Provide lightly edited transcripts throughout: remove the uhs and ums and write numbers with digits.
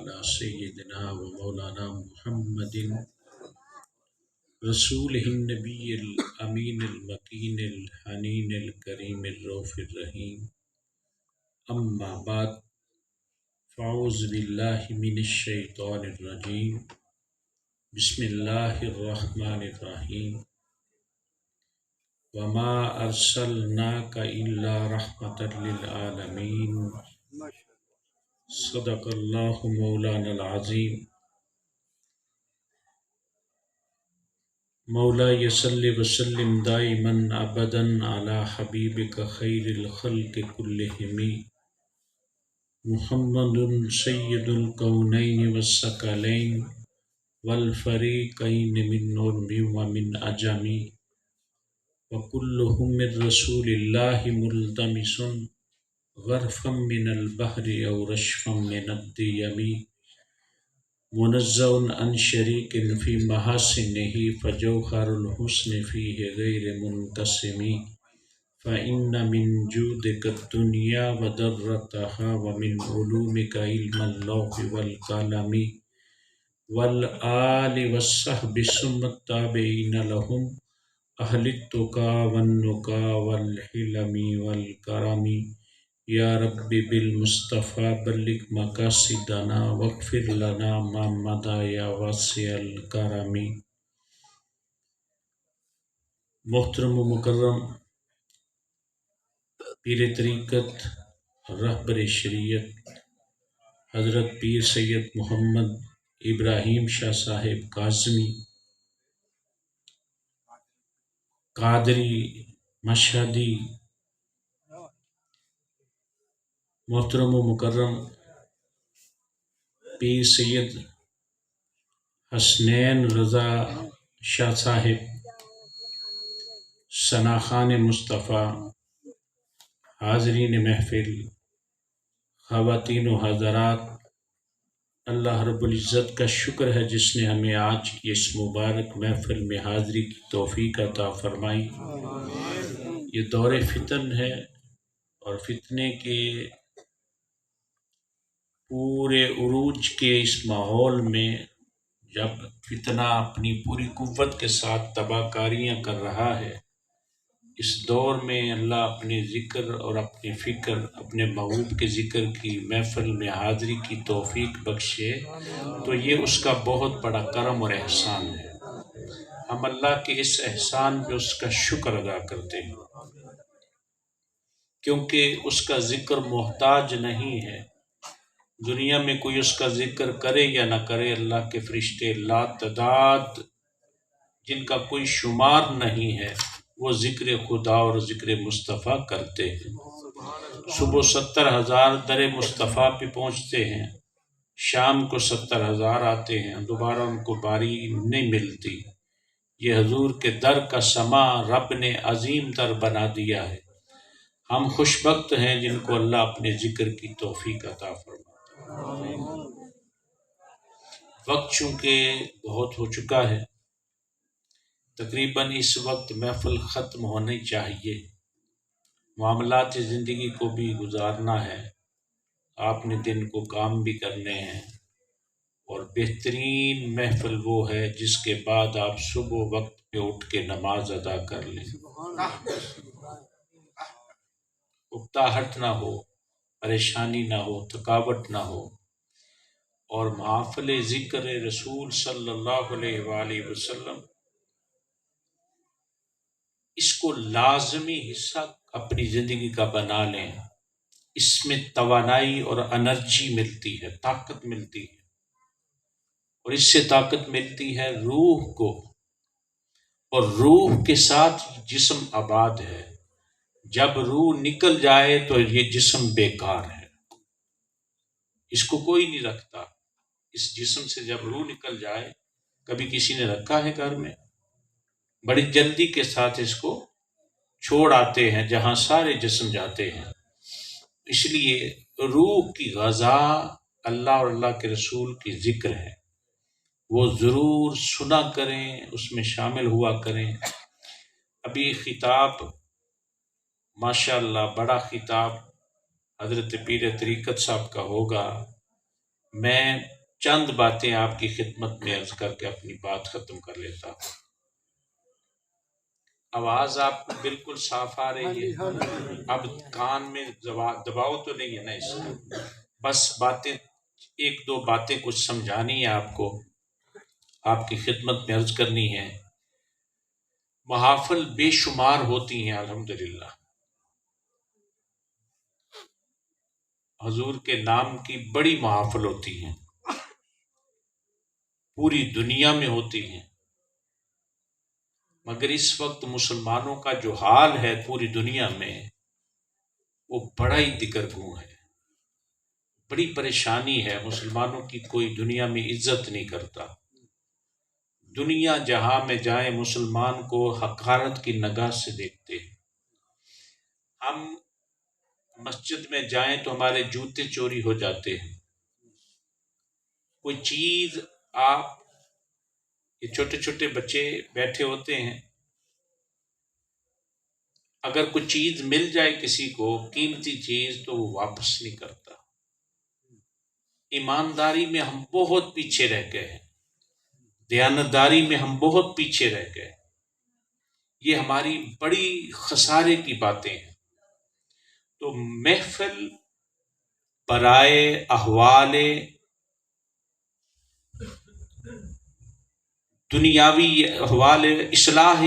علی سیدنا و مولانا محمد رسول النبی الامین المکین الحنین الکریم الرؤوف الرحیم اما بعد فاعوذ باللہ من الشیطان الرجیم بسم اللہ الرحمن الرحیم وما ارسلناک الا رحمۃ للعالمین صدق اللہ مولانا العظیم مولا صلی وسلم دائما ابدا علی حبیبک خیر الخلق کلہم محمد سید الکونین والثقلین والفریقین من نور ومن عجم وکلہم من رسول اللہ ملتمس غرفا من البحر او رشفا من الدیم منزہ عن شریک فی محاسنہ فجوہر الحسن فیہ غیر منقسم فإن من جودک الدنیا وضرتها ومن علومک علم اللوح والقلم والآل والصحب ثم التابعین لهم اہل التقی والنقی والحلم والکرم یا رب بالمصطفیٰ بلغ مقاصدنا واغفر لنا ما مضی یا واسع الکرم۔ محترم و مکرم پیر طریقت رہبر شریعت حضرت پیر سید محمد ابراہیم شاہ صاحب کاظمی قادری مشہدی، محترم و مکرم پیر سید حسنین رضا شاہ صاحب ثناخان مصطفیٰ، حاضرین محفل، خواتین و حضرات، اللہ رب العزت کا شکر ہے جس نے ہمیں آج کی اس مبارک محفل میں حاضری کی توفیق عطا فرمائی۔ یہ دور فتن ہے اور فتنے کے پورے عروج کے اس ماحول میں جب فتنہ اپنی پوری قوت کے ساتھ تباہ کاریاں کر رہا ہے، اس دور میں اللہ اپنے ذکر اور اپنی فکر اپنے محبوب کے ذکر کی محفل میں حاضری کی توفیق بخشے تو یہ اس کا بہت بڑا کرم اور احسان ہے۔ ہم اللہ کے اس احسان پہ اس کا شکر ادا کرتے ہیں کیونکہ اس کا ذکر محتاج نہیں ہے۔ دنیا میں کوئی اس کا ذکر کرے یا نہ کرے، اللہ کے فرشتے لاتعداد جن کا کوئی شمار نہیں ہے وہ ذکر خدا اور ذکر مصطفیٰ کرتے ہیں۔ صبح 70,000 در مصطفیٰ پہ پہنچتے ہیں، شام کو 70,000 آتے ہیں، دوبارہ ان کو باری نہیں ملتی۔ یہ حضور کے در کا سما رب نے عظیم در بنا دیا ہے۔ ہم خوش بخت ہیں جن کو اللہ اپنے ذکر کی توفیق عطا فرماتا ہے۔ وقت چونکہ بہت ہو چکا ہے، تقریباً اس وقت محفل ختم ہونی چاہیے، معاملات زندگی کو بھی گزارنا ہے، آپ نے دن کو کام بھی کرنے ہیں، اور بہترین محفل وہ ہے جس کے بعد آپ صبح وقت پہ اٹھ کے نماز ادا کر لیں، اکتاہٹ نہ ہو، پریشانی نہ ہو، تھکاوٹ نہ ہو، اور محافل ذکر رسول صلی اللہ علیہ وآلہ وسلم اس کو لازمی حصہ اپنی زندگی کا بنا لیں۔ اس میں توانائی اور انرجی ملتی ہے، طاقت ملتی ہے، اور اس سے طاقت ملتی ہے روح کو، اور روح کے ساتھ جسم آباد ہے۔ جب روح نکل جائے تو یہ جسم بیکار ہے، اس کو کوئی نہیں رکھتا۔ اس جسم سے جب روح نکل جائے، کبھی کسی نے رکھا ہے گھر میں، بڑی جلدی کے ساتھ اس کو چھوڑ آتے ہیں جہاں سارے جسم جاتے ہیں۔ اس لیے روح کی غذا اللہ اور اللہ کے رسول کی ذکر ہے، وہ ضرور سنا کریں، اس میں شامل ہوا کریں۔ ابھی خطاب ماشاءاللہ بڑا خطاب حضرت پیر طریقت صاحب کا ہوگا، میں چند باتیں آپ کی خدمت میں عرض کر کے اپنی بات ختم کر لیتا ہوں۔ آواز آپ کو بالکل صاف آ رہی ہے؟ اب کان میں دباؤ تو نہیں ہے نا اس کا؟ بس باتیں ایک دو باتیں کچھ سمجھانی ہے آپ کو، آپ کی خدمت میں عرض کرنی ہے۔ محافل بے شمار ہوتی ہیں الحمدللہ، حضور کے نام کی بڑی محافل ہوتی ہیں، پوری دنیا میں ہوتی ہیں، مگر اس وقت مسلمانوں کا جو حال ہے پوری دنیا میں وہ بڑا ہی دگرگوں ہے، بڑی پریشانی ہے۔ مسلمانوں کی کوئی دنیا میں عزت نہیں کرتا، دنیا جہاں میں جائیں مسلمان کو حقارت کی نگاہ سے دیکھتے ہیں۔ ہم مسجد میں جائیں تو ہمارے جوتے چوری ہو جاتے ہیں، کوئی چیز آپ، یہ چھوٹے چھوٹے بچے بیٹھے ہوتے ہیں، اگر کوئی چیز مل جائے کسی کو قیمتی چیز تو وہ واپس نہیں کرتا۔ ایمانداری میں ہم بہت پیچھے رہ گئے ہیں، دیانتداری میں ہم بہت پیچھے رہ گئے، یہ ہماری بڑی خسارے کی باتیں ہیں۔ تو محفل برائے احوال دنیاوی، احوال اصلاح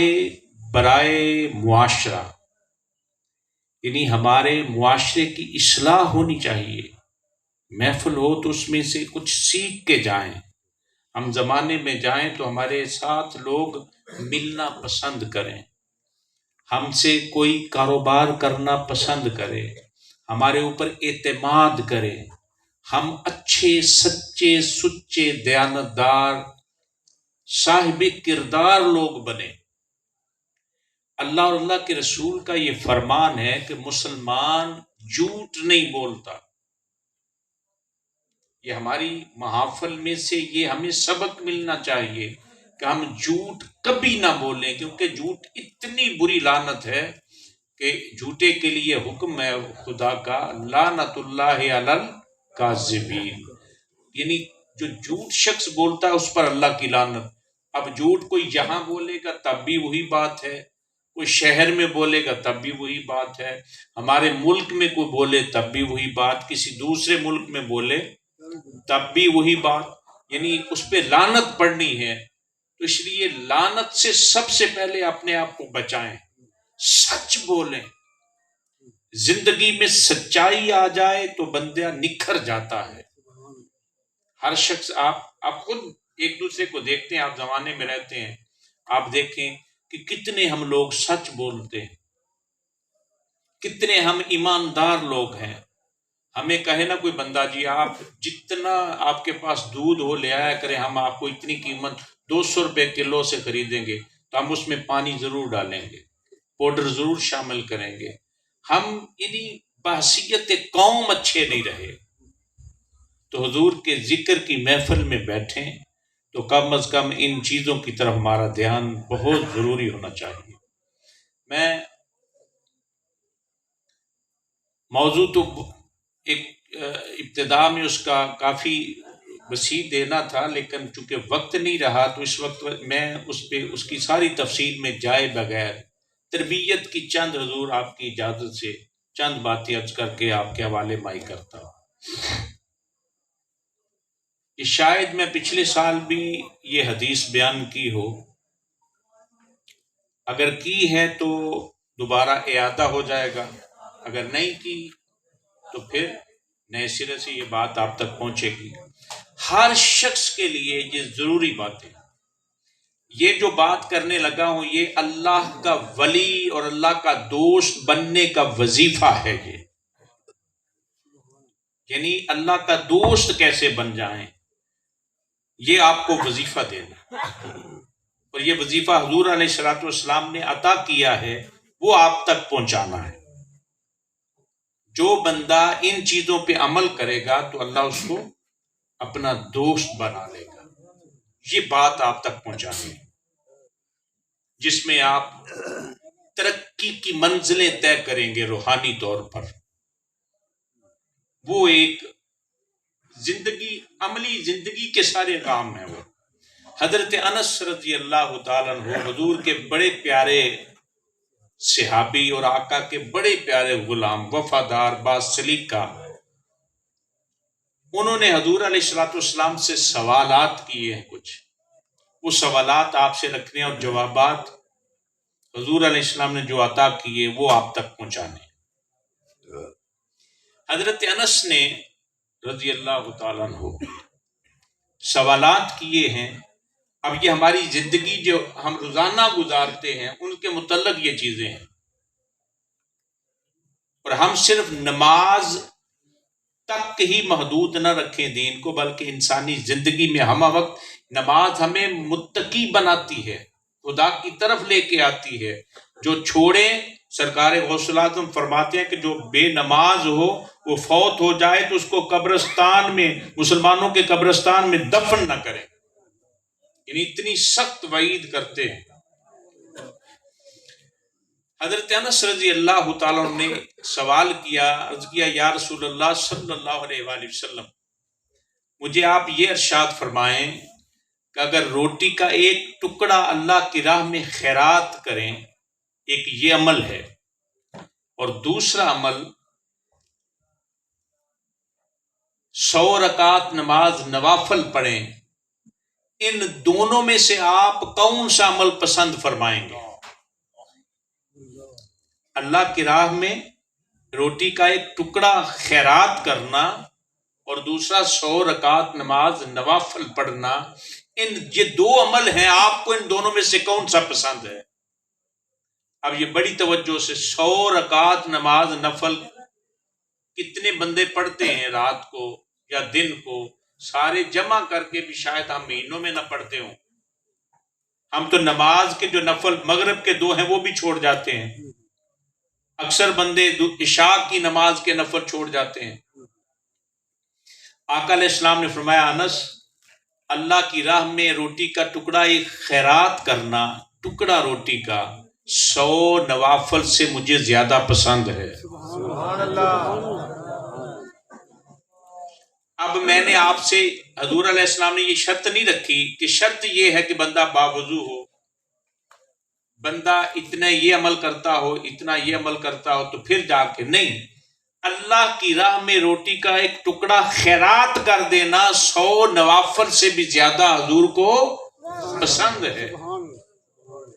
برائے معاشرہ، یعنی ہمارے معاشرے کی اصلاح ہونی چاہیے۔ محفل ہو تو اس میں سے کچھ سیکھ کے جائیں، ہم زمانے میں جائیں تو ہمارے ساتھ لوگ ملنا پسند کریں، ہم سے کوئی کاروبار کرنا پسند کرے، ہمارے اوپر اعتماد کرے، ہم اچھے سچے سچے دیانتدار صاحب کردار لوگ بنے۔ اللہ اور اللہ کے رسول کا یہ فرمان ہے کہ مسلمان جھوٹ نہیں بولتا۔ یہ ہماری محافل میں سے یہ ہمیں سبق ملنا چاہیے کہ ہم جھوٹ کبھی نہ بولیں، کیونکہ جھوٹ اتنی بری لعنت ہے کہ جھوٹے کے لیے حکم ہے خدا کا، لعنت اللہ علی الکاذبین، یعنی جو جھوٹ شخص بولتا ہے اس پر اللہ کی لعنت۔ اب جھوٹ کوئی یہاں بولے گا تب بھی وہی بات ہے، کوئی شہر میں بولے گا تب بھی وہی بات ہے، ہمارے ملک میں کوئی بولے تب بھی وہی بات، کسی دوسرے ملک میں بولے تب بھی وہی بات، یعنی اس پہ لعنت پڑنی ہے۔ تو اس لیے لعنت سے سب سے پہلے اپنے آپ کو بچائیں، سچ بولیں۔ زندگی میں سچائی آ جائے تو بندہ نکھر جاتا ہے۔ ہر شخص، آپ خود ایک دوسرے کو دیکھتے ہیں، آپ زمانے میں رہتے ہیں، آپ دیکھیں کہ کتنے ہم لوگ سچ بولتے ہیں، کتنے ہم ایماندار لوگ ہیں۔ ہمیں کہے نا کوئی بندہ جی آپ جتنا آپ کے پاس دودھ ہو لے آیا کریں، ہم آپ کو اتنی قیمت 200 روپے کلو سے خریدیں گے، تو ہم اس میں پانی ضرور ڈالیں گے، پاؤڈر ضرور شامل کریں گے۔ ہم یعنی بحیثیت قوم اچھے نہیں رہے۔ تو حضور کے ذکر کی محفل میں بیٹھیں تو کم از کم ان چیزوں کی طرف ہمارا دھیان بہت ضروری ہونا چاہیے۔ میں موضوع تو ایک ابتدا میں اس کا کافی وسیع دینا تھا، لیکن چونکہ وقت نہیں رہا تو اس وقت میں اس کی ساری تفصیل میں جائے بغیر تربیت کی چند، حضور آپ کی اجازت سے چند باتیں عرض کر کے آپ کے حوالے مائی کرتا ہوں۔ کہ شاید میں پچھلے سال بھی یہ حدیث بیان کی ہو، اگر کی ہے تو دوبارہ اعادہ ہو جائے گا، اگر نہیں کی تو پھر نئے سرے سے یہ بات آپ تک پہنچے گی۔ ہر شخص کے لیے یہ ضروری بات ہے۔ یہ جو بات کرنے لگا ہوں یہ اللہ کا ولی اور اللہ کا دوست بننے کا وظیفہ ہے، یعنی اللہ کا دوست کیسے بن جائیں، یہ آپ کو وظیفہ دینا، اور یہ وظیفہ حضور علیہ السلام نے عطا کیا ہے، وہ آپ تک پہنچانا ہے۔ جو بندہ ان چیزوں پہ عمل کرے گا تو اللہ اس کو اپنا دوست بنا لے گا۔ یہ بات آپ تک پہنچانی ہے جس میں آپ ترقی کی منزلیں طے کریں گے روحانی طور پر۔ وہ ایک زندگی، عملی زندگی کے سارے کام ہیں وہ۔ حضرت انس رضی اللہ تعالیٰ عنہ حضور کے بڑے پیارے صحابی اور آقا کے بڑے پیارے غلام، وفادار، باسلیقہ، انہوں نے حضور علیہ الصلوۃ والسلام سے سوالات کیے ہیں کچھ، وہ سوالات آپ سے رکھنے اور جوابات حضور علیہ السلام نے جو عطا کیے وہ آپ تک پہنچانے۔ حضرت انس نے رضی اللہ تعالیٰ عنہ سوالات کیے ہیں۔ اب یہ ہماری زندگی جو ہم روزانہ گزارتے ہیں ان کے متعلق یہ چیزیں ہیں، اور ہم صرف نماز تک ہی محدود نہ رکھیں دین کو، بلکہ انسانی زندگی میں ہم وقت نماز ہمیں متقی بناتی ہے، خدا کی طرف لے کے آتی ہے۔ جو چھوڑے، سرکار غوث الاعظم فرماتے ہیں کہ جو بے نماز ہو وہ فوت ہو جائے تو اس کو قبرستان میں، مسلمانوں کے قبرستان میں دفن نہ کرے، یعنی اتنی سخت وعید کرتے ہیں۔ حضرت انس رضی اللہ تعالیٰ نے سوال کیا، عرض کیا یا رسول اللہ صلی اللہ علیہ وآلہ وسلم، مجھے آپ یہ ارشاد فرمائیں کہ اگر روٹی کا ایک ٹکڑا اللہ کی راہ میں خیرات کریں، ایک یہ عمل ہے، اور دوسرا عمل 100 رکعت نماز نوافل پڑھیں، ان دونوں میں سے آپ کون سا عمل پسند فرمائیں گے؟ اللہ کی راہ میں روٹی کا ایک ٹکڑا خیرات کرنا اور دوسرا 100 رکعت نماز نوافل پڑھنا، یہ دو عمل ہیں، آپ کو ان دونوں میں سے کون سا پسند ہے؟ اب یہ بڑی توجہ سے، 100 رکعت نماز نفل کتنے بندے پڑھتے ہیں رات کو یا دن کو؟ سارے جمع کر کے بھی شاید ہم مہینوں میں نہ پڑھتے ہوں۔ ہم تو نماز کے جو نفل مغرب کے 2 ہیں وہ بھی چھوڑ جاتے ہیں، اکثر بندے عشاء کی نماز کے نفل چھوڑ جاتے ہیں۔ آقا علیہ السلام نے فرمایا انس، اللہ کی راہ میں روٹی کا ٹکڑا ایک خیرات کرنا، ٹکڑا روٹی کا 100 نوافل سے مجھے زیادہ پسند ہے۔ سبحان اللہ۔ اب میں نے آپ سے، حضور علیہ السلام نے یہ شرط نہیں رکھی کہ شرط یہ ہے کہ بندہ باوضو ہو، بندہ اتنا یہ عمل کرتا ہو، اتنا یہ عمل کرتا ہو تو پھر جا کے، نہیں، اللہ کی راہ میں روٹی کا ایک ٹکڑا خیرات کر دینا 100 نوافل سے بھی زیادہ حضور کو پسند ہے۔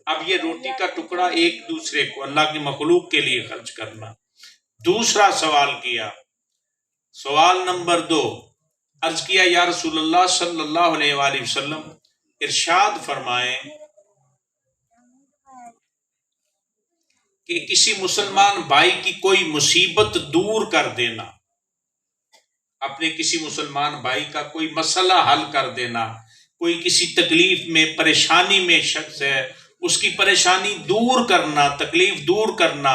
اب یہ روٹی کا ٹکڑا ایک دوسرے کو، اللہ کی مخلوق کے لیے خرچ کرنا۔ دوسرا سوال کیا، سوال نمبر 2، عرض کیا یا رسول اللہ صلی اللہ علیہ وآلہ وسلم، ارشاد فرمائیں کہ کسی مسلمان بھائی کی کوئی مصیبت دور کر دینا، اپنے کسی مسلمان بھائی کا کوئی مسئلہ حل کر دینا، کوئی کسی تکلیف میں، پریشانی میں شخص ہے، اس کی پریشانی دور کرنا، تکلیف دور کرنا،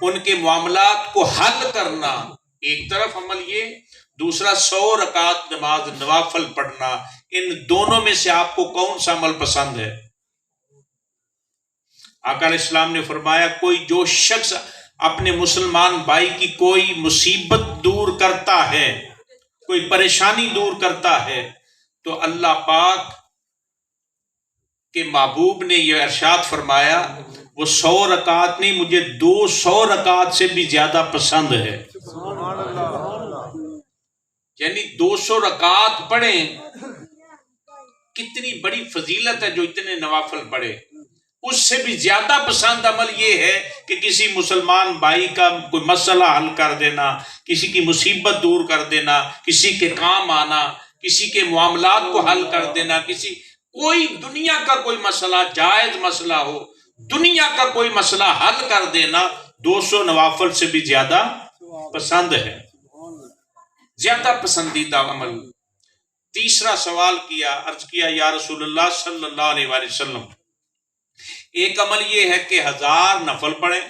ان کے معاملات کو حل کرنا، ایک طرف عمل یہ، دوسرا 100 رکعت نماز نوافل پڑھنا، ان دونوں میں سے آپ کو کون سا عمل پسند ہے؟ آقا علیہ السلام نے فرمایا کوئی جو شخص اپنے مسلمان بھائی کی کوئی مصیبت دور کرتا ہے، کوئی پریشانی دور کرتا ہے، تو اللہ پاک کے محبوب نے یہ ارشاد فرمایا وہ 100 رکعت نہیں، مجھے 200 رکعت سے بھی زیادہ پسند ہے۔ یعنی 200 رکعت پڑھیں، کتنی بڑی فضیلت ہے جو اتنے نوافل پڑھے۔ اس سے بھی زیادہ پسند عمل یہ ہے کہ کسی مسلمان بھائی کا کوئی مسئلہ حل کر دینا، کسی کی مصیبت دور کر دینا، کسی کے کام آنا، کسی کے معاملات کو حل کر دینا، کوئی دنیا کا کوئی مسئلہ، جائز مسئلہ ہو، دنیا کا کوئی مسئلہ حل کر دینا 200 نوافل سے بھی زیادہ پسند ہے، زیادہ پسندیدہ عمل۔ تیسرا سوال کیا، عرض کیا یا رسول اللہ صلی اللہ علیہ وآلہ وسلم، ایک عمل یہ ہے کہ 1000 نفل پڑھیں،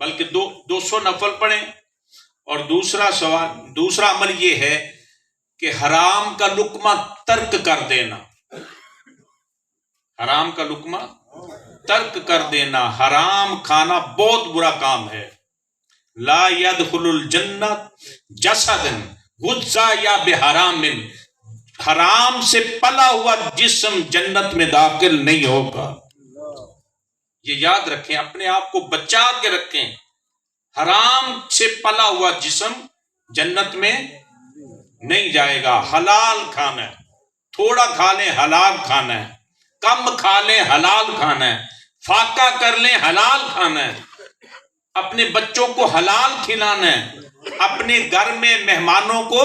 بلکہ 200 نفل پڑھیں، اور دوسرا عمل یہ ہے کہ حرام کا لقمہ ترک کر دینا، حرام کا لقمہ ترک کر دینا۔ حرام کھانا بہت برا کام ہے۔ لا يدخل الجنت جسد غذا یا بحرام، حرام سے پلا ہوا جسم جنت میں داخل نہیں ہوگا. یہ یاد رکھیں، اپنے آپ کو بچا کے رکھیں. حرام سے پلا ہوا جسم جنت میں نہیں جائے گا. حلال کھانا ہے، تھوڑا کھا لیں حلال کھانا ہے، کم کھا لیں حلال کھانا ہے، فاقہ کر لیں حلال کھانا ہے، اپنے بچوں کو حلال کھلانا ہے، اپنے گھر میں مہمانوں کو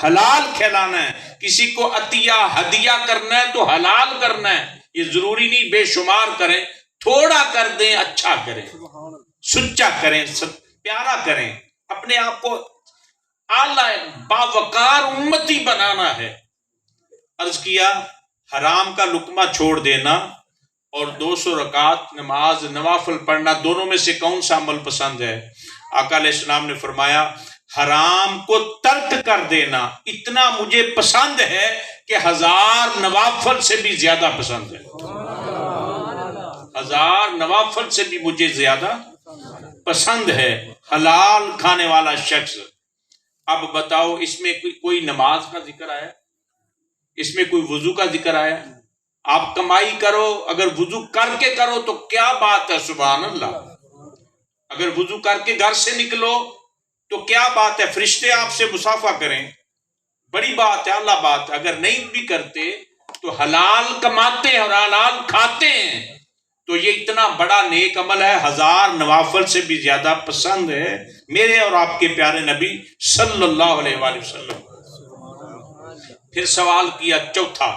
حلال کھلانا ہے، کسی کو عطیہ ہدیہ کرنا ہے تو حلال کرنا ہے. یہ ضروری نہیں بے شمار کریں، تھوڑا کر دیں، اچھا کریں، سچا کریں، پیارا کریں. اپنے آپ کو اعلی باوقار امتی بنانا ہے. عرض کیا حرام کا لقمہ چھوڑ دینا اور 200 رکعت نماز نوافل پڑھنا، دونوں میں سے کون سا عمل پسند ہے؟ آقا علیہ السلام نے فرمایا حرام کو ترک کر دینا اتنا مجھے پسند ہے کہ 1000 نوافل سے بھی زیادہ پسند ہے. 1000 نوافل سے بھی مجھے زیادہ پسند ہے حلال کھانے والا شخص. اب بتاؤ اس میں کوئی نماز کا ذکر آیا؟ اس میں کوئی وضو کا ذکر آیا؟ آپ کمائی کرو، اگر وضو کر کے کرو تو کیا بات ہے، سبحان اللہ. اگر وضو کر کے گھر سے نکلو تو کیا بات ہے، فرشتے آپ سے مصافحہ کریں، بڑی بات ہے، اللہ بات ہے. اگر نہیں بھی کرتے تو حلال کماتے ہیں اور حلال کھاتے ہیں تو یہ اتنا بڑا نیک عمل ہے، 1000 نوافل سے بھی زیادہ پسند ہے میرے اور آپ کے پیارے نبی صلی اللہ علیہ وآلہ وسلم. پھر سوال کیا چوتھا،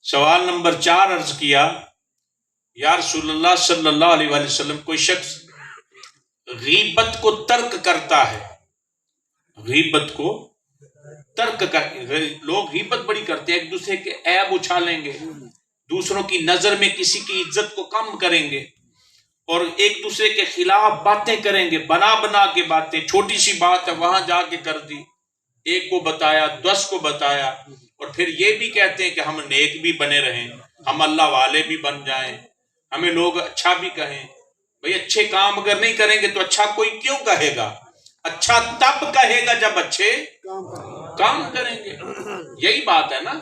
سوال نمبر 4 عرض کیا یا رسول اللہ صلی اللہ علیہ وآلہ وسلم کوئی شخص غیبت کو ترک کرتا ہے، غیبت کو ترک کر، لوگ غیبت بڑی کرتے ہیں، ایک دوسرے کے عیب اچھالیں گے، دوسروں کی نظر میں کسی کی عزت کو کم کریں گے اور ایک دوسرے کے خلاف باتیں کریں گے، بنا بنا کے باتیں. چھوٹی سی بات ہے وہاں جا کے کر دی، ایک کو بتایا 10 کو بتایا، اور پھر یہ بھی کہتے ہیں کہ ہم نیک بھی بنے رہیں، ہم اللہ والے بھی بن جائیں، ہمیں لوگ اچھا بھی کہیں. بھئی اچھے کام اگر نہیں کریں گے تو اچھا کوئی کیوں کہے گا؟ اچھا تب کہے گا جب اچھے کام کریں گے. یہی بات ہے نا.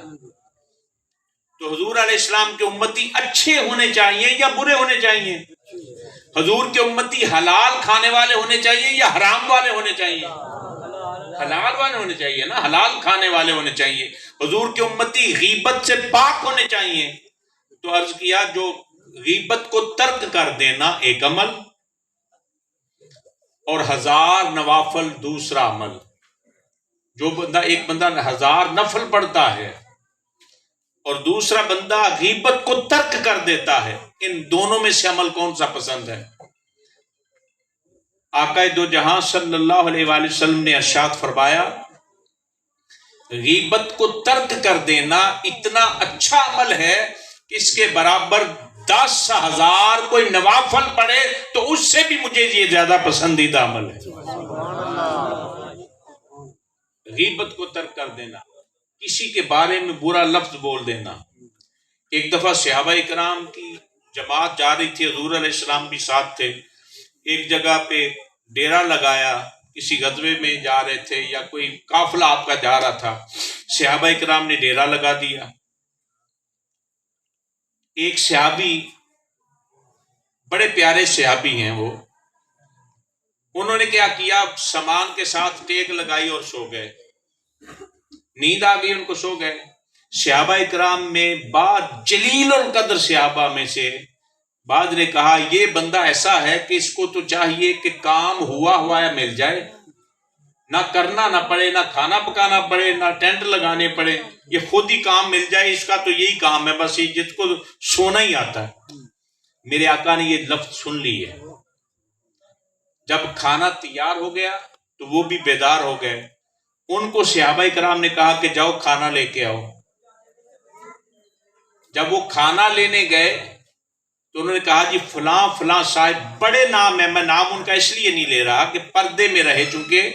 تو حضور علیہ السلام کے امتی اچھے ہونے چاہیے یا برے ہونے چاہیے؟ حضور کے امتی حلال کھانے والے ہونے چاہیے یا حرام والے ہونے چاہیے؟ حلال والے ہونے چاہیے نا، حلال کھانے والے ہونے چاہیے. حضور کے امتی غیبت سے پاک ہونے چاہیے. تو عرض کیا جو غیبت کو ترک کر دینا ایک عمل اور 1000 نوافل دوسرا عمل. جو بندہ، ایک بندہ 1000 نفل پڑھتا ہے اور دوسرا بندہ غیبت کو ترک کر دیتا ہے، ان دونوں میں سے عمل کون سا پسند ہے؟ آقا دو جہاں صلی اللہ علیہ وآلہ وسلم نے ارشاد فرمایا غیبت کو ترک کر دینا اتنا اچھا عمل ہے کہ اس کے برابر 10,000 کوئی نوافل پڑھے تو اس سے بھی مجھے یہ زیادہ پسندیدہ عمل ہے. غیبت کو ترک کر دینا، کسی کے بارے میں برا لفظ بول دینا. ایک دفعہ صحابہ کرام کی جماعت جا رہی تھی، حضور علیہ السلام بھی ساتھ تھے، ایک جگہ پہ ڈیرا لگایا، کسی غزوے میں جا رہے تھے یا کوئی قافلہ آپ کا جا رہا تھا، صحابہ کرام نے ڈیرا لگا دیا. ایک صحابی، بڑے پیارے صحابی ہیں وہ، انہوں نے کیا کیا، سامان کے ساتھ ٹیک لگائی اور سو گئے. نیند آ گئی ان کو، سو گئے. صحابہ کرام میں بعض جلیل القدر صحابہ میں سے بعض نے کہا یہ بندہ ایسا ہے کہ اس کو تو چاہیے کہ کام ہوا ہوا مل جائے، نہ کرنا نہ پڑے، نہ کھانا پکانا پڑے، نہ ٹینٹ لگانے پڑے، یہ خود ہی کام مل جائے، اس کا تو یہی کام ہے، بس یہ جس کو سونا ہی آتا ہے. میرے آقا نے یہ لفظ سن لی ہے. جب کھانا تیار ہو گیا تو وہ بھی بیدار ہو گئے. ان کو صحابہ کرام نے کہا کہ جاؤ کھانا لے کے آؤ. جب وہ کھانا لینے گئے تو انہوں نے کہا جی فلاں فلاں صاحب، بڑے نام ہے، میں نام ان کا اس لیے نہیں لے رہا کہ پردے میں رہے، چونکہ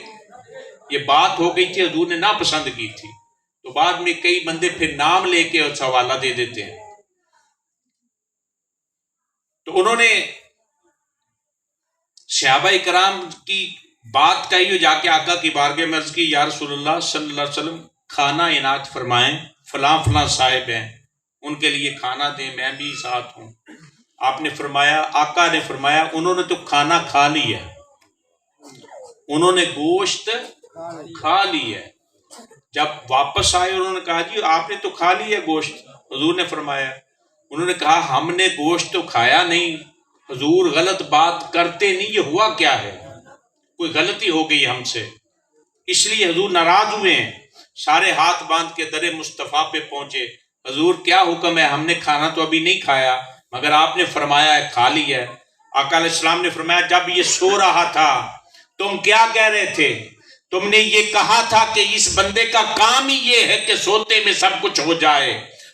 یہ بات ہو گئی تھی، حضور نے ناپسند کی تھی، تو بعد میں کئی بندے پھر نام لے کے اس حوالہ دے دیتے ہیں. تو انہوں نے صحابہ کرام کی بات کہی ہو، جا کے آقا کی بارگاہ میں عرض کی یا رسول اللہ صلی اللہ علیہ وسلم کھانا عنایت فرمائیں، فلاں فلاں صاحب ہیں، ان کے لیے کھانا دیں، میں بھی ساتھ ہوں۔ آپ نے فرمایا، آقا نے فرمایا انہوں نے تو کھانا کھا لی ہے، انہوں نے گوشت کھا لی ہے۔ جب واپس آئے انہوں نے کہا جی آپ نے تو کھا لی ہے گوشت، حضور نے فرمایا، انہوں نے کہا ہم نے گوشت تو کھایا نہیں حضور، غلط بات کرتے نہیں، یہ ہوا کیا ہے، کوئی غلطی ہو گئی ہم سے، اس لیے حضور ناراض ہوئے ہیں۔ سارے ہاتھ باندھ کے در مصطفیٰ پہ پہنچے، حضور کیا حکم ہے، ہم نے کھانا تو ابھی نہیں کھایا مگر آپ نے فرمایا ہے کھا لی ہے۔ آقا علیہ السلام نے فرمایا جب یہ سو رہا تھا تم کیا کہہ رہے تھے؟ تم نے یہ کہا تھا کہ اس بندے کا کام ہی یہ ہے کہ سوتے میں سب کچھ ہو جائے،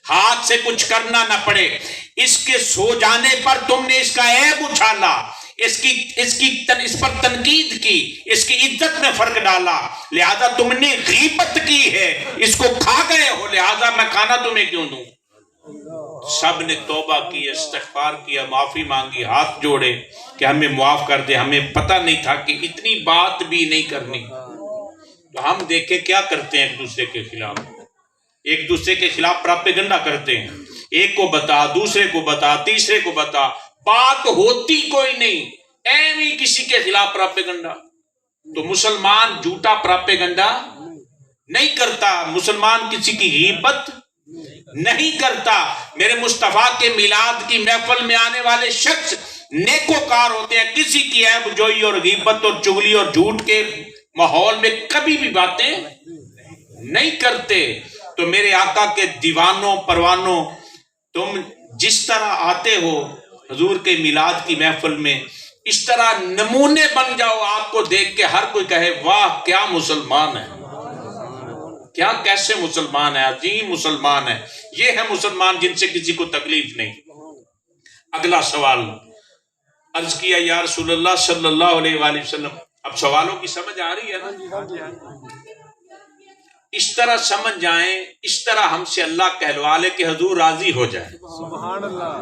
ہاتھ سے کچھ کرنا نہ پڑے۔ اس کے سو جانے پر تم نے اس کا عیب اچھالا، اس پر تنقید کی، اس کی عزت میں فرق ڈالا، لہذا تم نے غیبت کی ہے، اس کو کھا گئے ہو، لہذا میں کھانا تمہیں کیوں دوں؟ سب نے توبہ کی، استغفار کیا، معافی مانگی، ہاتھ جوڑے کہ ہمیں معاف کر دے، ہمیں پتہ نہیں تھا کہ اتنی بات بھی نہیں کرنی۔ تو ہم دیکھیں کیا کرتے ہیں ایک دوسرے کے خلاف، ایک دوسرے کے خلاف پراپیگنڈا کرتے ہیں، ایک کو بتا، دوسرے کو بتا، تیسرے کو بتا، بات ہوتی کوئی نہیں، ایویں کسی کے خلاف پراپیگنڈا۔ تو مسلمان جھوٹا پراپیگنڈا نہیں کرتا، مسلمان کسی کی غیبت نہیں کرتا۔ میرے مصطفیٰ کے میلاد کی محفل میں آنے والے شخص نیکوکار ہوتے ہیں، کسی کی عیب جوئی اور غیبت اور چغلی اور جھوٹ کے ماحول میں کبھی بھی باتیں نہیں کرتے۔ تو میرے آقا کے دیوانوں پروانوں، تم جس طرح آتے ہو حضور کے میلاد کی محفل میں، اس طرح نمونے بن جاؤ، آپ کو دیکھ کے ہر کوئی کہے واہ کیا مسلمان ہے، کیا کیسے مسلمان ہے، عظیم مسلمان ہے۔ یہ ہے مسلمان جن سے کسی کو تکلیف نہیں۔ اگلا سوال عرض کیا یا رسول اللہ صلی اللہ علیہ وآلہ وسلم، اب سوالوں کی سمجھ آ رہی ہے نا؟ اس طرح سمجھ جائیں، اس طرح ہم سے اللہ کہلوا لے کہ حضور راضی ہو جائیں، سبحان اللہ،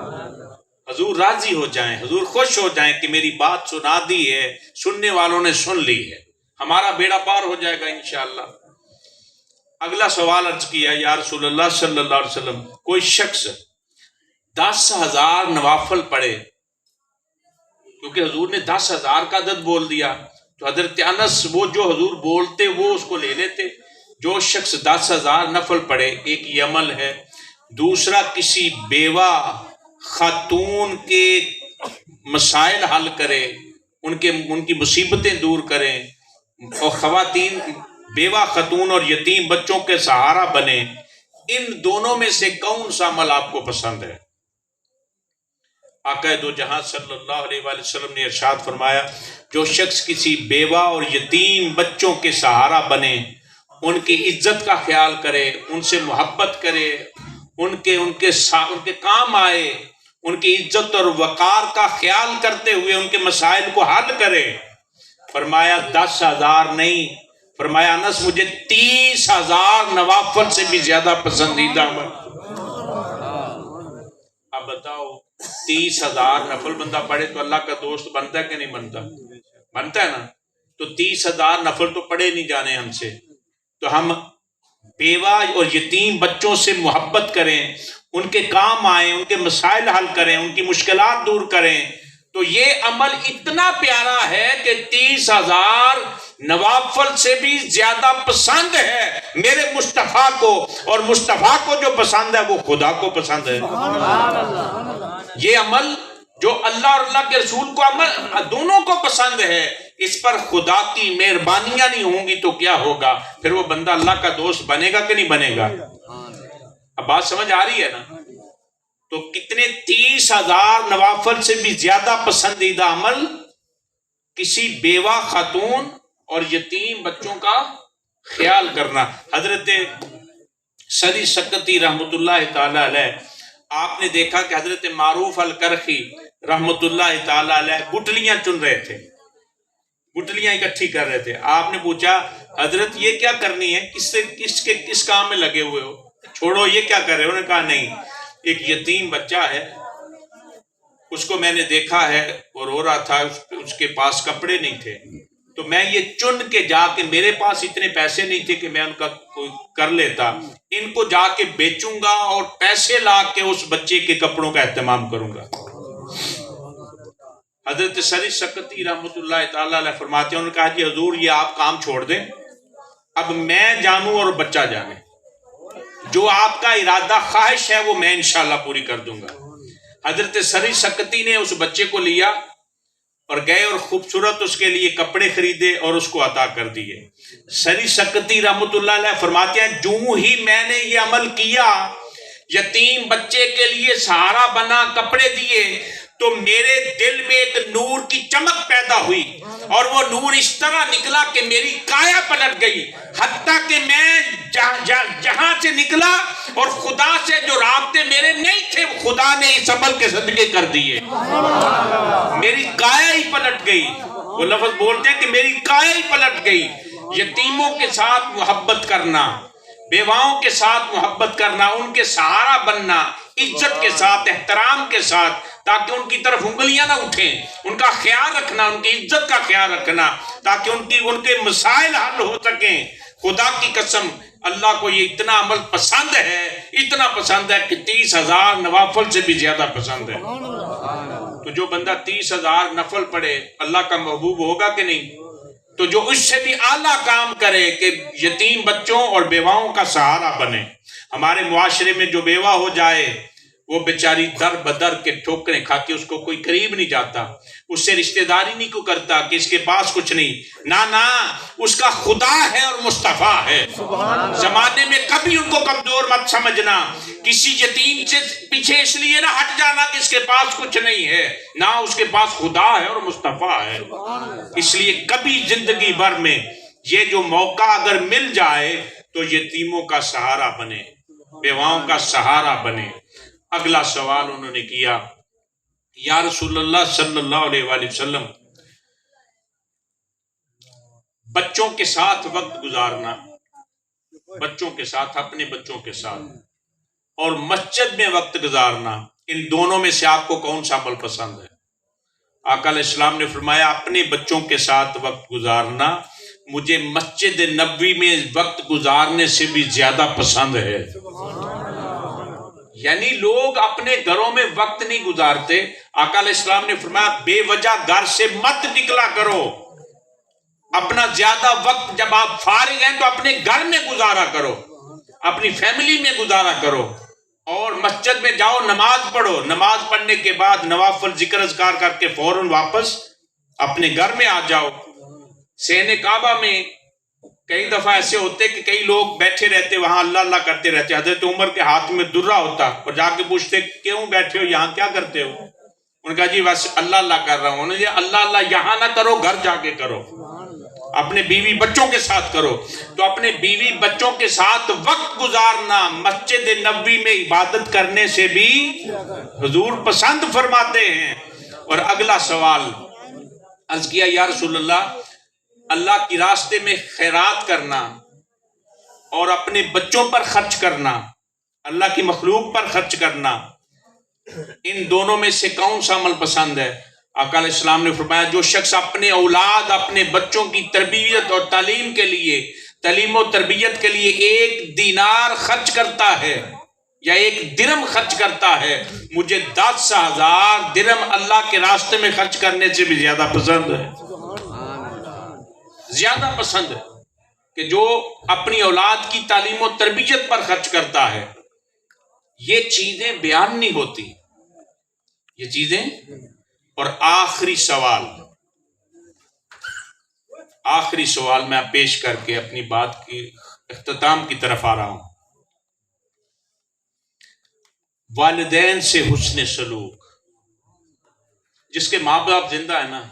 حضور راضی ہو جائیں، حضور خوش ہو جائیں کہ میری بات سنا دی ہے، سننے والوں نے سن لی ہے، ہمارا بیڑا پار ہو جائے گا انشاءاللہ۔ اگلا سوال عرض کیا یا رسول اللہ صلی اللہ علیہ وسلم، کوئی شخص 10,000 نوافل پڑھے، کیونکہ حضور نے 10,000 کا عدد بول دیا تو حضرت انس وہ جو حضور بولتے وہ اس کو لے لیتے۔ جو شخص 10,000 نفل پڑھے، ایک یہ عمل ہے۔ دوسرا کسی بیوہ خاتون کے مسائل حل کرے، ان کی مصیبتیں دور کریں، اور خواتین بیوہ خاتون اور یتیم بچوں کے سہارا بنے۔ ان دونوں میں سے کون سا عمل آپ کو پسند ہے؟ آقا دو جہاں صلی اللہ علیہ وآلہ وسلم نے ارشاد فرمایا جو شخص کسی بیوہ اور یتیم بچوں کے سہارا بنے، ان کی عزت کا خیال کرے، ان سے محبت کرے، ان کے کام آئے، ان کی عزت اور وقار کا خیال کرتے ہوئے ان کے مسائل کو حل کرے، فرمایا 10,000 نہیں، فرمایا انس مجھے 30,000 نوافل سے بھی زیادہ پسندیدہ عمل۔ اب بتاؤ 30,000 نفل بندہ پڑھے تو اللہ کا دوست بنتا ہے کہ نہیں بنتا؟ بنتا ہے نا۔ تو 30,000 نفل تو پڑھے نہیں جانے ہم سے، تو ہم بیوہ اور یتیم بچوں سے محبت کریں، ان کے کام آئیں، ان کے مسائل حل کریں، ان کی مشکلات دور کریں، تو یہ عمل اتنا پیارا ہے کہ 30,000 نوافل سے بھی زیادہ پسند ہے میرے مصطفیٰ کو، اور مصطفیٰ کو جو پسند ہے وہ خدا کو پسند ہے۔ یہ عمل جو اللہ اور اللہ کے رسول کو عمل دونوں کو پسند ہے، اس پر خدا کی مہربانیاں نہیں ہوں گی تو کیا ہوگا؟ پھر وہ بندہ اللہ کا دوست بنے گا کہ نہیں بنے گا؟ اب بات سمجھ آ رہی ہے نا؟ تو کتنے 30,000 نوافل سے بھی زیادہ پسندیدہ عمل کسی بیوہ خاتون اور یتیم بچوں کا خیال کرنا۔ حضرت سری سکتی رحمت اللہ تعالی علیہ، آپ نے دیکھا کہ حضرت معروف الکرخی رحمت اللہ تعالی علیہ گٹلیاں چن رہے تھے، گٹلیاں اکٹھی کر رہے تھے۔ آپ نے پوچھا حضرت یہ کیا کرنی ہے، کس کام میں لگے ہوئے ہو، چھوڑو یہ کیا کر رہے ہو؟ انہوں نے کہا نہیں، ایک یتیم بچہ ہے، اس کو میں نے دیکھا ہے اور رو رہا تھا، اس کے پاس کپڑے نہیں تھے، تو میں یہ چن کے جا کے، میرے پاس اتنے پیسے نہیں تھے کہ میں ان کا کوئی کر لیتا، ان کو جا کے بیچوں گا اور پیسے لا کے اس بچے کے کپڑوں کا اہتمام کروں گا۔ حضرت سری سکتی رحمۃ اللہ تعالی علیہ فرماتے ہیں، انہوں نے کہا جی حضور یہ آپ کام چھوڑ دیں، اب میں جانوں اور بچہ جانے، جو آپ کا ارادہ خواہش ہے وہ میں انشاءاللہ پوری کر دوں گا۔ حضرت سری سکتی نے اس بچے کو لیا اور گئے اور خوبصورت اس کے لیے کپڑے خریدے اور اس کو عطا کر دیے۔ سری سکتی رحمۃ اللہ علیہ فرماتے ہیں جو ہی میں نے یہ عمل کیا، یتیم بچے کے لیے سہارا بنا، کپڑے دیے، تو میرے دل میں ایک نور کی چمک پیدا ہوئی، اور وہ نور اس طرح نکلا کہ میری کایا پلٹ گئی، حتیٰ کہ میں جہاں سے نکلا اور خدا سے جو رابطے میرے نہیں تھے خدا نے اس عمل کے صدقے کر دیے، میری کایا ہی پلٹ گئی۔ وہ لفظ بولتے ہیں کہ میری کایا ہی پلٹ گئی۔ یتیموں کے ساتھ محبت کرنا، بیواؤں کے ساتھ محبت کرنا، ان کے سہارا بننا، عزت کے ساتھ، احترام کے ساتھ، تاکہ ان کی طرف انگلیاں نہ اٹھیں، ان کا خیال رکھنا، ان کی عزت کا خیال رکھنا، تاکہ ان کے مسائل حل ہو سکیں۔ خدا کی قسم اللہ کو یہ اتنا عمل پسند ہے، اتنا پسند ہے کہ 30,000 نوافل سے بھی زیادہ پسند ہے۔ تو جو بندہ 30,000 نفل پڑھے اللہ کا محبوب ہوگا کہ نہیں؟ تو جو اس سے بھی اعلیٰ کام کرے کہ یتیم بچوں اور بیواؤں کا سہارا بنے۔ ہمارے معاشرے میں جو بیوہ ہو جائے وہ بیچاری در بدر کے ٹھوکریں کھاتی، اس کو کوئی قریب نہیں جاتا، اس سے رشتہ داری نہیں کو کرتا کہ اس کے پاس کچھ نہیں، نہ اس کا خدا ہے اور مصطفیٰ ہے۔ زمانے میں کبھی ان کو کمزور مت سمجھنا، کسی یتیم سے پیچھے اس لیے نہ ہٹ جانا کہ اس کے پاس کچھ نہیں ہے، نہ اس کے پاس خدا ہے اور مصطفیٰ ہے۔ اس لیے کبھی زندگی بھر میں یہ جو موقع اگر مل جائے تو یتیموں کا سہارا بنے، بیواؤں کا سہارا بنے۔ اگلا سوال انہوں نے کیا، یا رسول اللہ صلی اللہ علیہ وآلہ وسلم، بچوں کے ساتھ وقت گزارنا، بچوں کے ساتھ، اپنے بچوں کے ساتھ، اور مسجد میں وقت گزارنا، ان دونوں میں سے آپ کو کون سا عمل پسند ہے؟ آقا علیہ السلام نے فرمایا اپنے بچوں کے ساتھ وقت گزارنا مجھے مسجد نبوی میں وقت گزارنے سے بھی زیادہ پسند ہے۔ یعنی لوگ اپنے گھروں میں وقت نہیں گزارتے، آقا علیہ السلام نے فرمایا بے وجہ گھر سے مت نکلا کرو، اپنا زیادہ وقت جب آپ فارغ ہیں تو اپنے گھر میں گزارا کرو، اپنی فیملی میں گزارا کرو، اور مسجد میں جاؤ، نماز پڑھو، نماز پڑھنے کے بعد نوافل ذکر اذکار کر کے فوراً واپس اپنے گھر میں آ جاؤ۔ صحن کعبہ میں کئی دفعہ ایسے ہوتے کہ کئی لوگ بیٹھے رہتے وہاں اللہ اللہ کرتے رہتے، حضرت عمر کے ہاتھ میں درہ ہوتا اور جا کے پوچھتے کیوں بیٹھے ہو یہاں، کیا کرتے ہو؟ انہوں نے کہا جی بس اللہ اللہ کر رہا ہوں۔ انہوں نے کہا اللہ اللہ یہاں نہ کرو، گھر جا کے کرو، اپنے بیوی بچوں کے ساتھ کرو۔ تو اپنے بیوی بچوں کے ساتھ وقت گزارنا مسجد نبوی میں عبادت کرنے سے بھی حضور پسند فرماتے ہیں۔ اور اگلا سوال عرض کیا یا رسول اللہ کی راستے میں خیرات کرنا اور اپنے بچوں پر خرچ کرنا، اللہ کی مخلوق پر خرچ کرنا، ان دونوں میں سے کون سا عمل پسند ہے؟ آقا علیہ السلام نے فرمایا جو شخص اپنے اولاد، اپنے بچوں کی تربیت اور تعلیم کے لیے، تعلیم و تربیت کے لیے 1 دینار خرچ کرتا ہے یا 1 درم خرچ کرتا ہے، مجھے 10,000 درم اللہ کے راستے میں خرچ کرنے سے بھی زیادہ پسند ہے، زیادہ پسند ہے کہ جو اپنی اولاد کی تعلیم و تربیت پر خرچ کرتا ہے۔ یہ چیزیں بیان نہیں ہوتی، یہ چیزیں۔ اور آخری سوال میں پیش کر کے اپنی بات کی اختتام کی طرف آ رہا ہوں۔ والدین سے حسن سلوک، جس کے ماں باپ زندہ ہے نا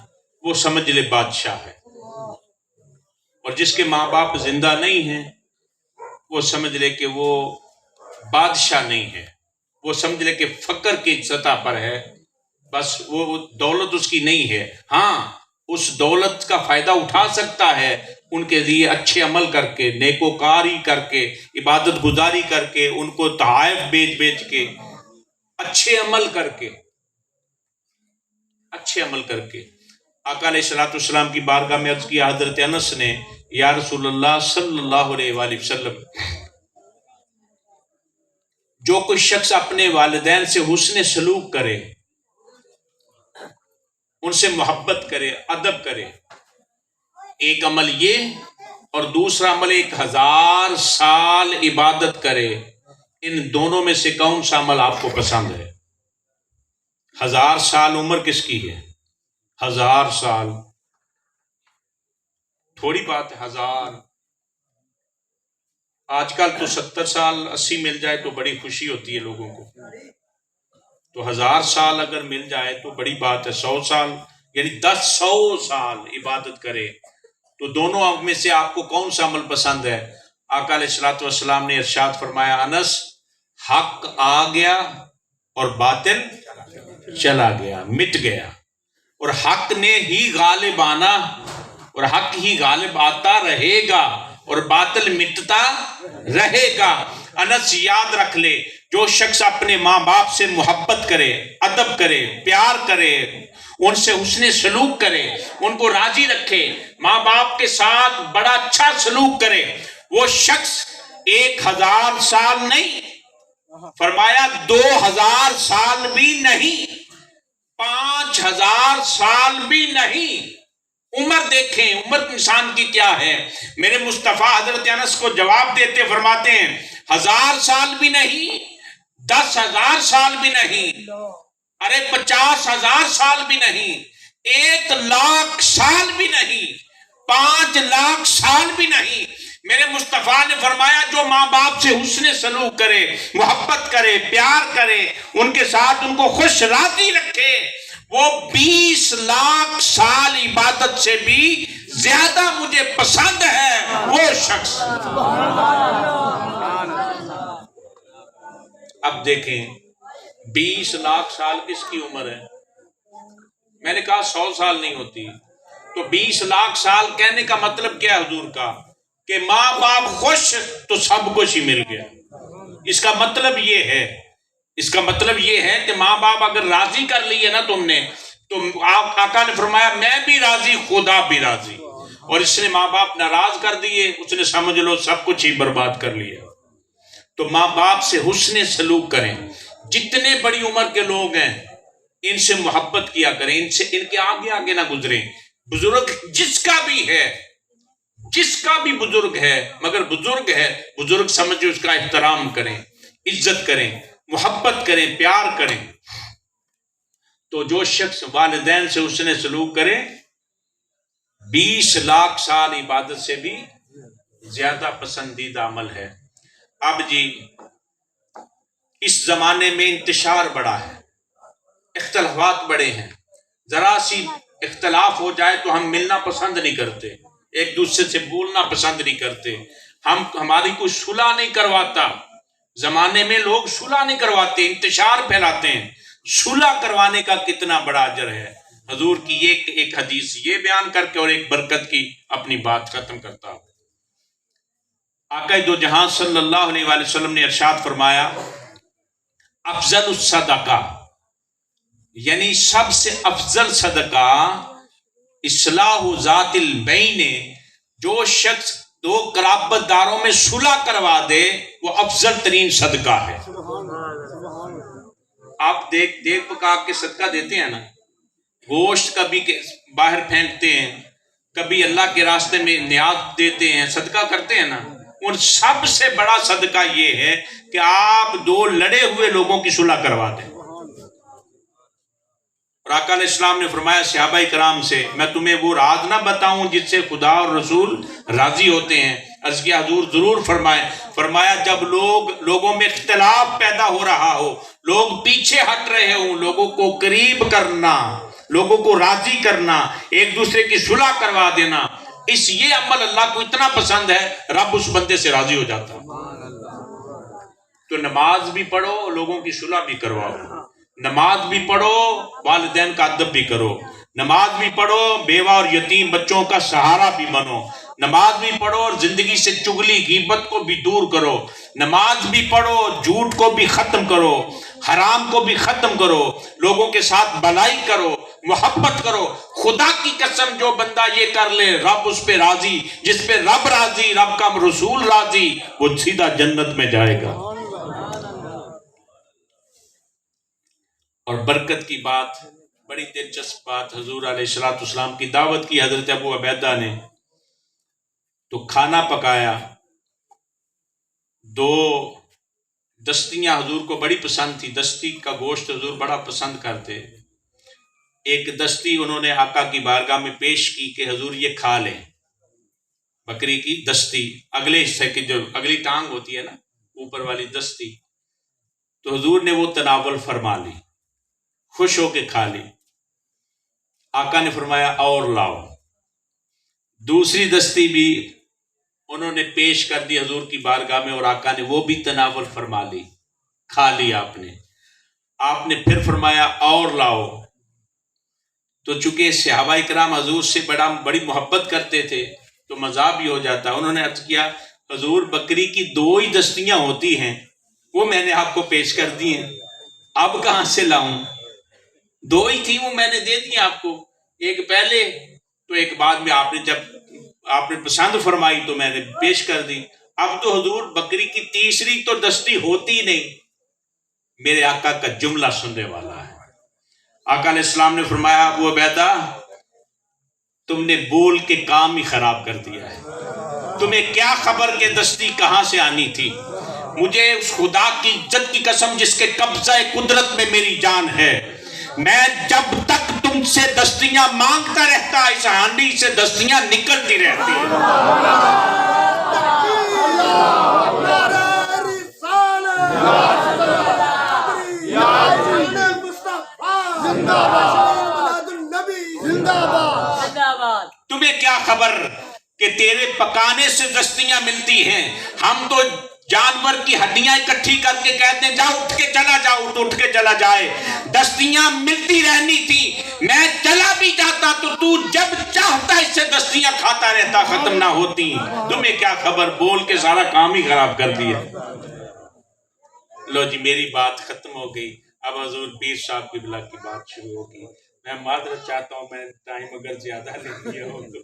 وہ سمجھ لے بادشاہ ہے، اور جس کے ماں باپ زندہ نہیں ہیں وہ سمجھ لے کہ وہ بادشاہ نہیں ہے، وہ سمجھ لے کہ فقر کی سطح پر ہے، بس وہ دولت اس کی نہیں ہے۔ ہاں اس دولت کا فائدہ اٹھا سکتا ہے ان کے لیے اچھے عمل کر کے، نیکوکاری کر کے، عبادت گزاری کر کے، ان کو تحائف بیچ کے، اچھے عمل کر کے، آقا علیہ السلام کی بارگاہ میں عرض کیا حضرت انس نے، یا رسول اللہ صلی اللہ علیہ وآلہ وسلم، جو کوئی شخص اپنے والدین سے حسن سلوک کرے، ان سے محبت کرے، ادب کرے، ایک عمل یہ، اور دوسرا عمل 1000 سال عبادت کرے، ان دونوں میں سے کون سا عمل آپ کو پسند ہے؟ 1000 سال عمر کس کی ہے؟ 1000 سال تھوڑی بات ہے، 1000۔ آج کل تو 70 سال 80 مل جائے تو بڑی خوشی ہوتی ہے لوگوں کو، تو 1000 سال اگر مل جائے تو بڑی بات ہے۔ 100 سال یعنی 100 سال عبادت کرے، تو دونوں میں سے آپ کو کون سا عمل پسند ہے؟ آقا علیہ السلام نے ارشاد فرمایا، انس، حق آ گیا اور باطل چلا گیا، مٹ گیا، اور حق نے ہی غالب آنا، اور حق ہی غالب آتا رہے گا، اور باطل مٹتا رہے گا۔ انس یاد رکھ لے، جو شخص اپنے ماں باپ سے محبت کرے، ادب کرے، پیار کرے، ان سے حسن سلوک کرے، ان کو راضی رکھے، ماں باپ کے ساتھ بڑا اچھا سلوک کرے، وہ شخص 1000 سال نہیں، فرمایا 2000 سال بھی نہیں، 5000 سال بھی نہیں۔ عمر دیکھیں، عمر انسان کی کیا ہے؟ میرے مصطفیٰ حضرت انس کو جواب دیتے فرماتے ہیں، 1000 سال بھی نہیں، 10,000 سال بھی نہیں، ارے 50,000 سال بھی نہیں، 1,00,000 سال بھی نہیں، 5,00,000 سال بھی نہیں۔ میرے مصطفیٰ نے فرمایا، جو ماں باپ سے حسن سلوک کرے، محبت کرے، پیار کرے، ان کے ساتھ ان کو خوش راضی رکھے، وہ 20,00,000 سال عبادت سے بھی زیادہ مجھے پسند ہے وہ شخص۔ اب دیکھیں، 20,00,000 سال کس کی عمر ہے؟ میں نے کہا 100 سال نہیں ہوتی، تو 20,00,000 سال کہنے کا مطلب کیا ہے حضور کا؟ کہ ماں باپ خوش تو سب کچھ ہی مل گیا۔ اس کا مطلب یہ ہے کہ ماں باپ اگر راضی کر لیے نا تم نے، تو آقا نے فرمایا میں بھی راضی، خدا بھی راضی، اور اس نے ماں باپ ناراض کر دیے، اس نے سمجھ لو سب کچھ ہی برباد کر لیا۔ تو ماں باپ سے حسن سلوک کریں، جتنے بڑی عمر کے لوگ ہیں ان سے محبت کیا کریں، ان کے آگے نہ گزریں۔ بزرگ جس کا بھی بزرگ ہے، مگر بزرگ ہے، بزرگ سمجھے اس کا احترام کریں، عزت کریں، محبت کریں، پیار کریں۔ تو جو شخص والدین سے حسن سلوک کرے، 20,00,000 سال عبادت سے بھی زیادہ پسندیدہ عمل ہے۔ اب جی، اس زمانے میں انتشار بڑا ہے، اختلافات بڑے ہیں، ذرا سی اختلاف ہو جائے تو ہم ملنا پسند نہیں کرتے، ایک دوسرے سے بولنا پسند نہیں کرتے، ہماری کوئی صلح نہیں کرواتا۔ زمانے میں لوگ صلح نہیں کرواتے، انتشار پھیلاتے ہیں۔ صلح کروانے کا کتنا بڑا اجر ہے۔ حضور کی ایک حدیث یہ بیان کر کے اور ایک برکت کی اپنی بات ختم کرتا ہوں۔ آقا دو جہاں صلی اللہ علیہ وآلہ وسلم نے ارشاد فرمایا، افضل الصدقہ، یعنی سب سے افضل صدقہ، اصلاح ذات البین، جو شخص دو قرابت داروں میں صلح کروا دے وہ افضل ترین صدقہ ہے۔ آپ دیکھ پکا کے صدقہ دیتے ہیں نا، گوشت کبھی باہر پھینکتے ہیں، کبھی اللہ کے راستے میں نیاز دیتے ہیں، صدقہ کرتے ہیں نا، اور سب سے بڑا صدقہ یہ ہے کہ آپ دو لڑے ہوئے لوگوں کی صلح کروا دیں۔ اور آقا علیہ السلام نے فرمایا صحابہ کرام سے، میں تمہیں وہ راز نہ بتاؤں جس سے خدا اور رسول راضی ہوتے ہیں؟ عرض کیا حضور ضرور فرمائے۔ فرمایا جب لوگوں میں اختلاف پیدا ہو رہا ہو، لوگ پیچھے ہٹ رہے ہوں، لوگوں کو قریب کرنا، لوگوں کو راضی کرنا، ایک دوسرے کی صلح کروا دینا، یہ عمل اللہ کو اتنا پسند ہے، رب اس بندے سے راضی ہو جاتا ہے۔ تو نماز بھی پڑھو، لوگوں کی صلح بھی کرواؤ، نماز بھی پڑھو، والدین کا ادب بھی کرو، نماز بھی پڑھو، بیوہ اور یتیم بچوں کا سہارا بھی بنو، نماز بھی پڑھو اور زندگی سے چغلی غیبت کو بھی دور کرو، نماز بھی پڑھو، جھوٹ کو بھی ختم کرو، حرام کو بھی ختم کرو، لوگوں کے ساتھ بھلائی کرو، محبت کرو. خدا کی قسم جو بندہ یہ کر لے رب اس پہ راضی, جس پہ رب راضی, رب کا رسول راضی, وہ سیدھا جنت میں جائے گا. اور برکت کی بات, بڑی دلچسپ بات, حضور علیہ السلام کی دعوت کی حضرت ابو عبیدہ نے, تو کھانا پکایا. 2 دستیاں حضور کو بڑی پسند تھی, دستی کا گوشت حضور بڑا پسند کرتے. ایک دستی انہوں نے آقا کی بارگاہ میں پیش کی کہ حضور یہ کھا لیں, بکری کی دستی, اگلے حصے کی جو اگلی ٹانگ ہوتی ہے نا, اوپر والی دستی. تو حضور نے وہ تناول فرما لی, خوش ہو کے کھا لی. آقا نے فرمایا اور لاؤ. دوسری دستی بھی انہوں نے پیش کر دی حضور کی بارگاہ میں, اور آقا نے وہ بھی تناول فرما لی, کھا لی آپ نے. آپ نے پھر فرمایا اور لاؤ. تو چونکہ صحابہ اکرام حضور سے بڑی محبت کرتے تھے تو مزاح بھی ہو جاتا. انہوں نے عرض کیا حضور بکری کی 2 ہی دستیاں ہوتی ہیں, وہ میں نے آپ کو پیش کر دی ہیں, اب کہاں سے لاؤں؟ 2 ہی تھی, وہ میں نے دے دی آپ کو, ایک پہلے تو ایک بعد میں. آپ نے جب آپ نے پسند فرمائی تو میں نے پیش کر دی. اب تو حضور بکری کی تیسری تو دستی ہوتی نہیں. میرے آقا کا جملہ سننے والا ہے. آقا علیہ السلام نے فرمایا ابو عبیدہ تم نے بول کے کام ہی خراب کر دیا ہے. تمہیں کیا خبر کہ دستی کہاں سے آنی تھی؟ مجھے اس خدا کی عزت کی قسم جس کے قبضہ قدرت میں میری جان ہے, میں جب تک تم سے دستیاں مانگتا رہتا اس ہانڈی سے دستیاں نکلتی رہتی ہیں. تمہیں کیا خبر کہ تیرے پکانے سے دستیاں ملتی ہیں؟ ہم تو جانور کی ہڈیاں اکٹھی کر کے کہتے ہیں جاؤ اٹھ کے چلا جاؤ, تو اٹھ کے چلا جائے. دستیاں ملتی رہنی تھی, میں چلا بھی جاتا تو جب چاہتا اس سے دستیاں کھاتا رہتا, ختم نہ ہوتی. تمہیں کیا خبر, بول کے سارا کام ہی خراب کر دیا. لو جی میری بات ختم ہو گئی. اب حضور پیر صاحب کی بلا کی بات شروع ہوگی. میں معذرت چاہتا ہوں, میں ٹائم اگر زیادہ لے لیا ہو تو